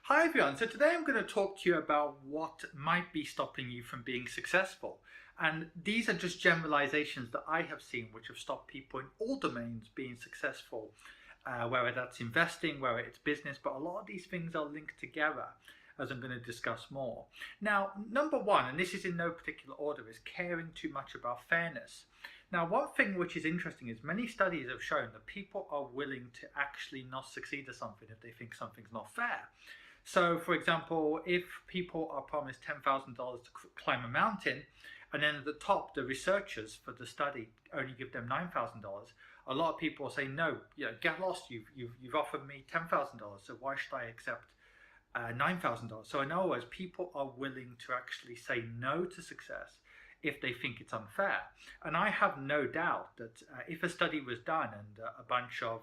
Hi everyone, so today I'm going to talk to you about what might be stopping you from being successful. And these are just generalizations that I have seen which have stopped people in all domains being successful, whether that's investing, whether it's business, but a lot of these things are linked together as I'm going to discuss more. Now, number one, and this is in no particular order, is caring too much about fairness. Now, one thing which is interesting is many studies have shown that people are willing to actually not succeed at something if they think something's not fair. So, for example, if people are promised $10,000 to climb a mountain, and then at the top, the researchers for the study only give them $9,000, a lot of people say, no, get lost. You've offered me $10,000, so why should I accept $9,000? So in other words, people are willing to actually say no to success if they think it's unfair. And I have no doubt that if a study was done and a bunch of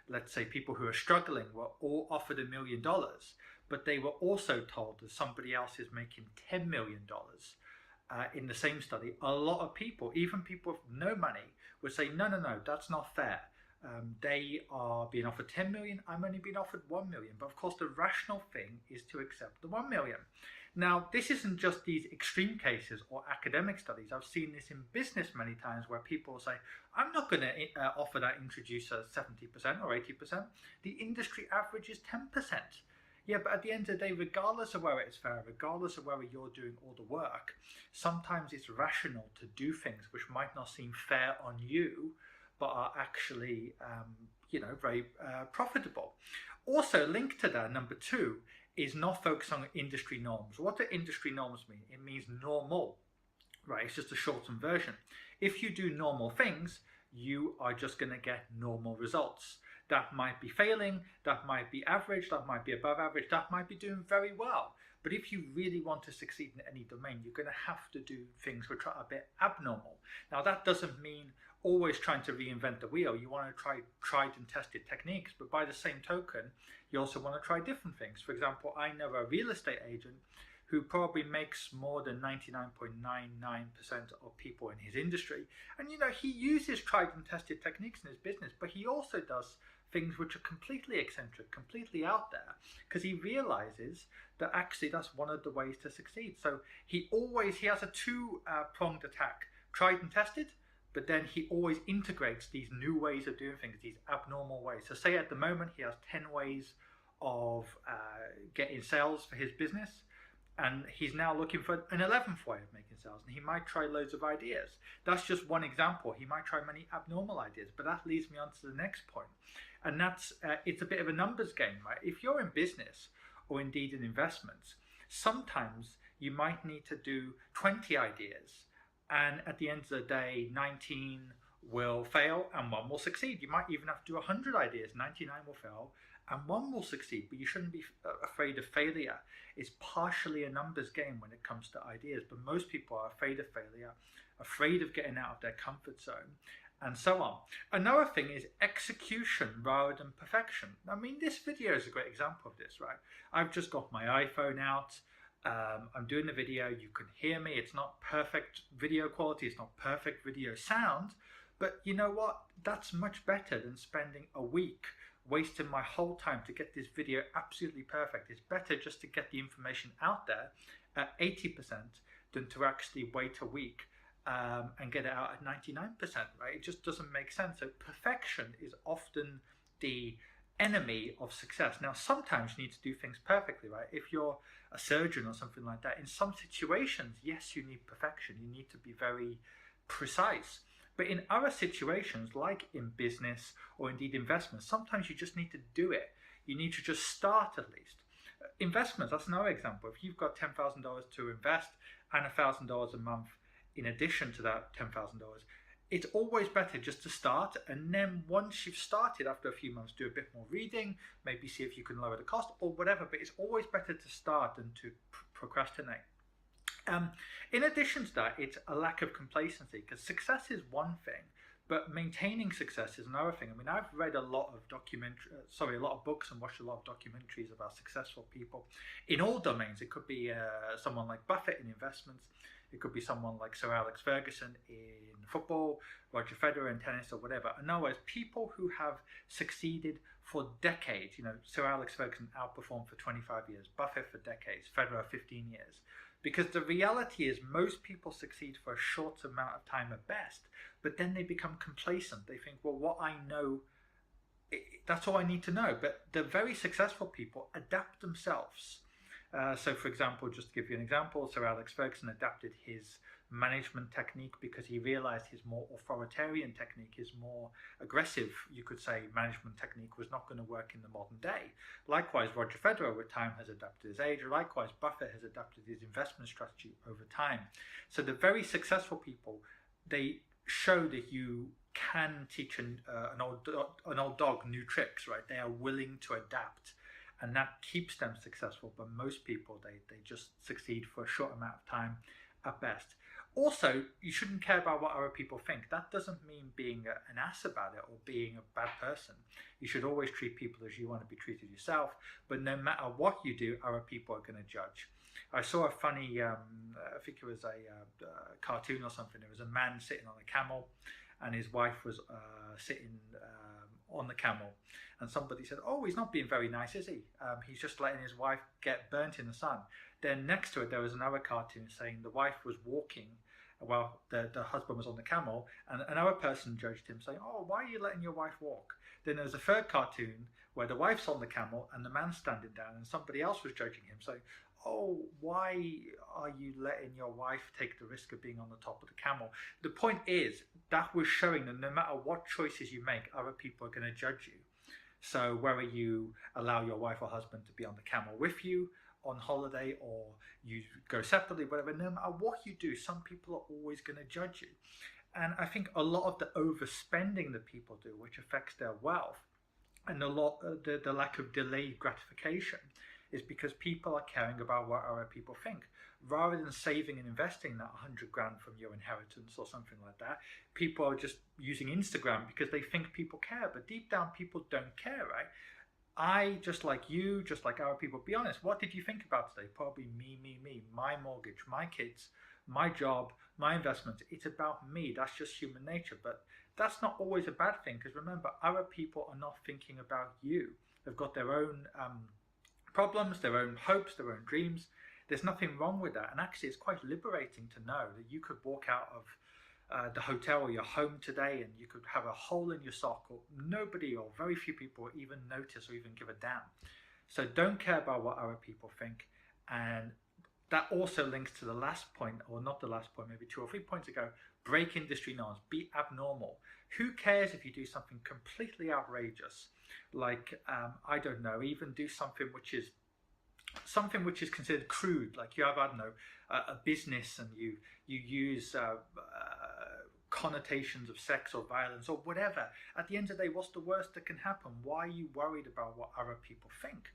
let's say people who are struggling were all offered $1 million, but they were also told that somebody else is making $10 million in the same study, a lot of people, even people with no money, would say, no, that's not fair. They are being offered 10 million, I'm only being offered 1 million. But of course, the rational thing is to accept the 1 million. Now, this isn't just these extreme cases or academic studies. I've seen this in business many times where people say, I'm not going to offer that introducer 70% or 80%. The industry average is 10%. Yeah, but at the end of the day, regardless of whether it's fair, regardless of whether you're doing all the work, sometimes it's rational to do things which might not seem fair on you, but are actually, very profitable. Also linked to that, number two, is not focus on industry norms. What do industry norms mean? It means normal, right? It's just a shortened version. If you do normal things, you are just going to get normal results. That might be failing, that might be average, that might be above average, that might be doing very well. But if you really want to succeed in any domain, you're going to have to do things which are a bit abnormal. Now, that doesn't mean always trying to reinvent the wheel. You want to try tried and tested techniques, but by the same token, you also want to try different things. For example, I know a real estate agent who probably makes more than 99.99% of people in his industry. And he uses tried and tested techniques in his business, but he also does things which are completely eccentric, completely out there, because he realizes that actually that's one of the ways to succeed. So he has a two-pronged attack: tried and tested, but then he always integrates these new ways of doing things, these abnormal ways. So say at the moment he has 10 ways of getting sales for his business, and he's now looking for an 11th way of making sales, and he might try loads of ideas. That's just one example. He might try many abnormal ideas, but that leads me on to the next point. And that's, it's a bit of a numbers game, right? If you're in business or indeed in investments, sometimes you might need to do 20 ideas, and at the end of the day, 19 will fail and one will succeed. You might even have to do 100 ideas, 99 will fail and one will succeed, but you shouldn't be afraid of failure. It's partially a numbers game when it comes to ideas, but most people are afraid of failure, afraid of getting out of their comfort zone, and so on. Another thing is execution rather than perfection. I mean, this video is a great example of this, right? I've just got my iPhone out. I'm doing the video, you can hear me, it's not perfect video quality, it's not perfect video sound, but you know what, that's much better than spending a week wasting my whole time to get this video absolutely perfect. It's better just to get the information out there at 80% than to actually wait a week and get it out at 99%, right? It just doesn't make sense. So perfection is often the enemy of success. Now, sometimes you need to do things perfectly, right? If you're a surgeon or something like that, in some situations, yes, you need perfection. You need to be very precise. But in other situations, like in business or indeed investments, sometimes you just need to do it. You need to just start at least. Investments, that's another example. If you've got $10,000 to invest and $1,000 a month in addition to that $10,000, it's always better just to start, and then once you've started, after a few months, do a bit more reading, maybe see if you can lower the cost or whatever, but it's always better to start than to procrastinate. In addition to that, it's a lack of complacency, because success is one thing, But maintaining success is another thing. I mean, I've read a lot of a lot of books and watched a lot of documentaries about successful people in all domains. It could be someone like Buffett in investments. It could be someone like Sir Alex Ferguson in football, Roger Federer in tennis, or whatever. In other words, people who have succeeded for decades. Sir Alex Ferguson outperformed for 25 years, Buffett for decades, Federer 15 years. Because the reality is most people succeed for a short amount of time at best, but then they become complacent. They think, well, what I know, that's all I need to know. But the very successful people adapt themselves. So, for example, just to give you an example, Sir Alex Ferguson adapted his management technique because he realized his more authoritarian technique, his more aggressive, you could say, management technique was not going to work in the modern day. Likewise, Roger Federer with time has adapted his age. Likewise, Buffett has adapted his investment strategy over time. So the very successful people, they show that you can teach an old dog new tricks, right? They are willing to adapt, and that keeps them successful. But most people, they just succeed for a short amount of time at best. Also, you shouldn't care about what other people think. That doesn't mean being an ass about it or being a bad person. You should always treat people as you want to be treated yourself, but no matter what you do, other people are going to judge. I saw a funny, I think it was a cartoon or something. There was a man sitting on a camel and his wife was sitting on the camel, and somebody said, oh, he's not being very nice, is he? He's just letting his wife get burnt in the sun. Then next to it there was another cartoon saying the wife was walking while the husband was on the camel, and another person judged him saying, oh, why are you letting your wife walk? Then there was a third cartoon where the wife's on the camel and the man's standing down, and somebody else was judging him saying, oh, why are you letting your wife take the risk of being on the top of the camel? The point is, that was showing that no matter what choices you make, other people are going to judge you. So whether you allow your wife or husband to be on the camel with you on holiday or you go separately, whatever, no matter what you do, some people are always going to judge you. And I think a lot of the overspending that people do, which affects their wealth, and the lack of delayed gratification, is because people are caring about what other people think. Rather than saving and investing that 100 grand from your inheritance or something like that, people are just using Instagram because they think people care. But deep down, people don't care, right? I, just like you, just like other people, be honest, what did you think about today? Probably me, my mortgage, my kids, my job, my investments. It's about me. That's just human nature. But that's not always a bad thing, because remember, other people are not thinking about you. They've got their own problems, their own hopes, their own dreams. There's nothing wrong with that. And actually, it's quite liberating to know that you could walk out of the hotel or your home today and you could have a hole in your sock, or nobody or very few people will even notice or even give a damn. So don't care about what other people think. And that also links to the last point, or not the last point, maybe 2 or 3 points ago. Break industry norms, be abnormal. Who cares if you do something completely outrageous, like I don't know, even do something which is considered crude, like you have, I don't know, a business and you use connotations of sex or violence or whatever. At the end of the day, what's the worst that can happen? Why are you worried about what other people think?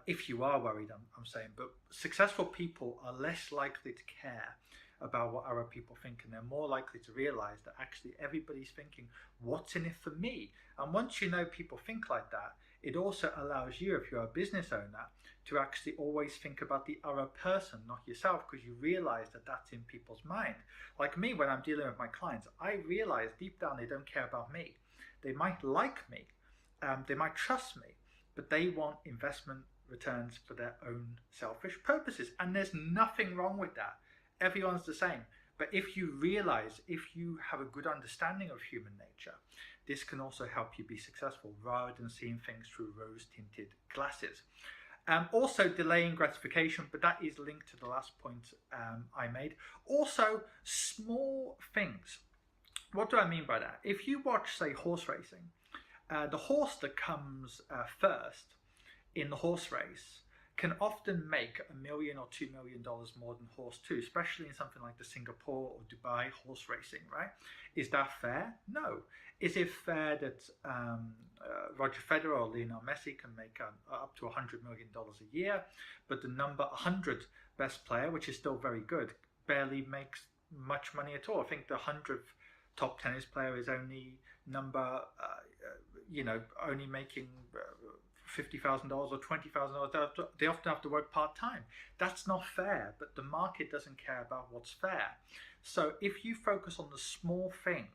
If you are worried, I'm saying, but successful people are less likely to care about what other people think, and they're more likely to realize that actually everybody's thinking, what's in it for me? And once you know people think like that, it also allows you, if you're a business owner, to actually always think about the other person, not yourself, because you realize that that's in people's mind. Like me, when I'm dealing with my clients, I realize deep down they don't care about me. They might like me, they might trust me, but they want investment returns for their own selfish purposes. And there's nothing wrong with that. Everyone's the same. But if you realize, if you have a good understanding of human nature, this can also help you be successful rather than seeing things through rose-tinted glasses. Also delaying gratification, but that is linked to the last point I made. Also, small things. What do I mean by that? If you watch, say, horse racing, the horse that comes first in the horse race can often make $1 million or $2 million more than horse 2, especially in something like the Singapore or Dubai horse racing, right? Is that fair? No. Is it fair that Roger Federer or Lionel Messi can make up to $100 million a year, but the number 100 best player, which is still very good, barely makes much money at all? I think the 100th top tennis player is only only making $50,000 or $20,000. They often have to work part-time. That's not fair, but the market doesn't care about what's fair. So if you focus on the small things,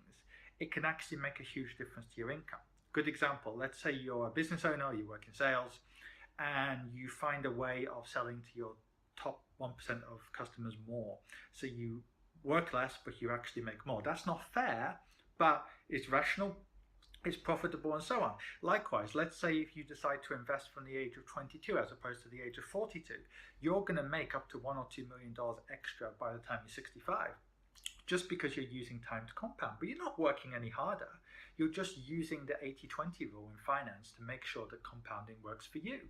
it can actually make a huge difference to your income. Good example, let's say you're a business owner, you work in sales, and you find a way of selling to your top 1% of customers more. So you work less, but you actually make more. That's not fair, but it's rational, it's profitable, and so on. Likewise, let's say if you decide to invest from the age of 22 as opposed to the age of 42, you're going to make up to $1 or $2 million extra by the time you're 65, just because you're using time to compound. But you're not working any harder. You're just using the 80-20 rule in finance to make sure that compounding works for you.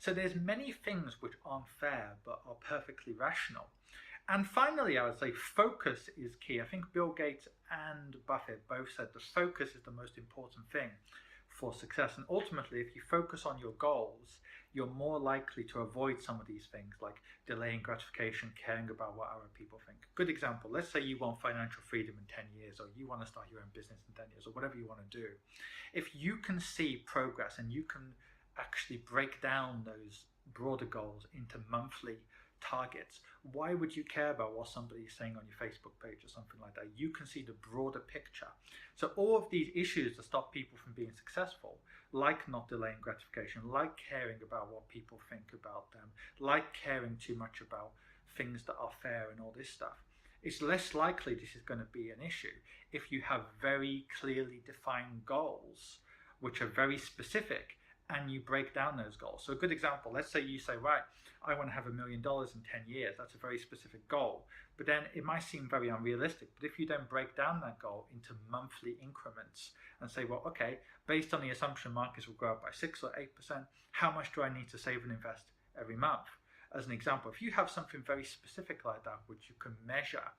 So there's many things which aren't fair but are perfectly rational. And finally, I would say focus is key. I think Bill Gates and Buffett both said the focus is the most important thing for success. And ultimately, if you focus on your goals, you're more likely to avoid some of these things like delaying gratification, caring about what other people think. Good example, let's say you want financial freedom in 10 years, or you want to start your own business in 10 years, or whatever you want to do. If you can see progress and you can actually break down those broader goals into monthly targets, why would you care about what somebody is saying on your Facebook page or something like that? You can see the broader picture. So all of these issues that stop people from being successful, like not delaying gratification, like caring about what people think about them, like caring too much about things that are fair and all this stuff, it's less likely this is going to be an issue if you have very clearly defined goals which are very specific and you break down those goals. So a good example, let's say you say, right, I want to have $1 million in 10 years. That's a very specific goal. But then it might seem very unrealistic. But if you then break down that goal into monthly increments and say, well, okay, based on the assumption markets will grow up by 6 or 8%, how much do I need to save and invest every month? As an example, if you have something very specific like that, which you can measure,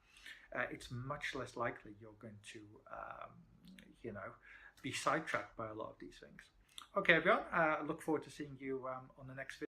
it's much less likely you're going to, be sidetracked by a lot of these things. Okay, everyone, I look forward to seeing you on the next video.